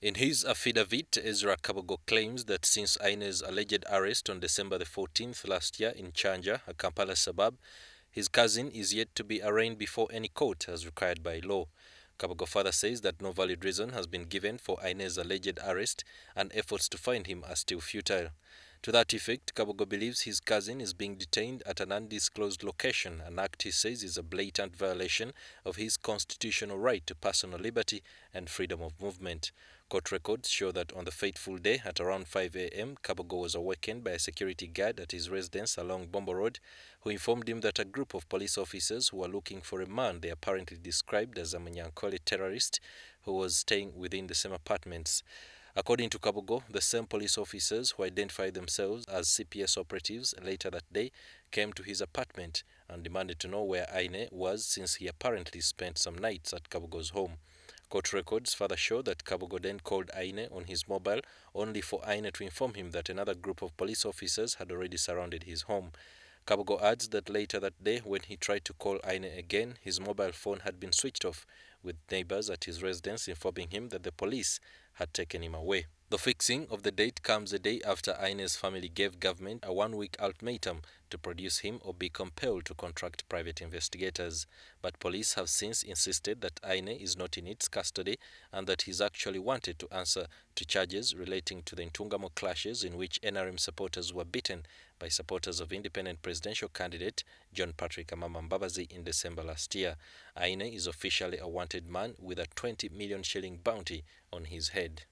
In his affidavit, Ezra Kabogo claims that since Aine's alleged arrest on December the 14th last year in Chanja, a Kampala suburb, his cousin is yet to be arraigned before any court as required by law. Kabogo further says that no valid reason has been given for Aine's alleged arrest and efforts to find him are still futile. To that effect, Kabogo believes his cousin is being detained at an undisclosed location, an act he says is a blatant violation of his constitutional right to personal liberty and freedom of movement. Court records show that on the fateful day at around 5 a.m., Kabogo was awakened by a security guard at his residence along Bombo Road, who informed him that a group of police officers who were looking for a man they apparently described as a Munyankole terrorist who was staying within the same apartments. According to Kabogo, the same police officers who identified themselves as CPS operatives later that day came to his apartment and demanded to know where Aine was since he apparently spent some nights at Kabogo's home. Court records further show that Kabogo then called Aine on his mobile only for Aine to inform him that another group of police officers had already surrounded his home. Kabogo adds that later that day, when he tried to call Aine again, his mobile phone had been switched off, with neighbors at his residence informing him that the police had taken him away. The fixing of the date comes a day after Aine's family gave government a one-week ultimatum to produce him or be compelled to contract private investigators. But police have since insisted that Aine is not in its custody and that he's actually wanted to answer to charges relating to the Ntungamo clashes in which NRM supporters were beaten by supporters of independent presidential candidate John Patrick Amama Mbabazi in December last year. Aine is officially a wanted man with a 20 million shilling bounty on his head.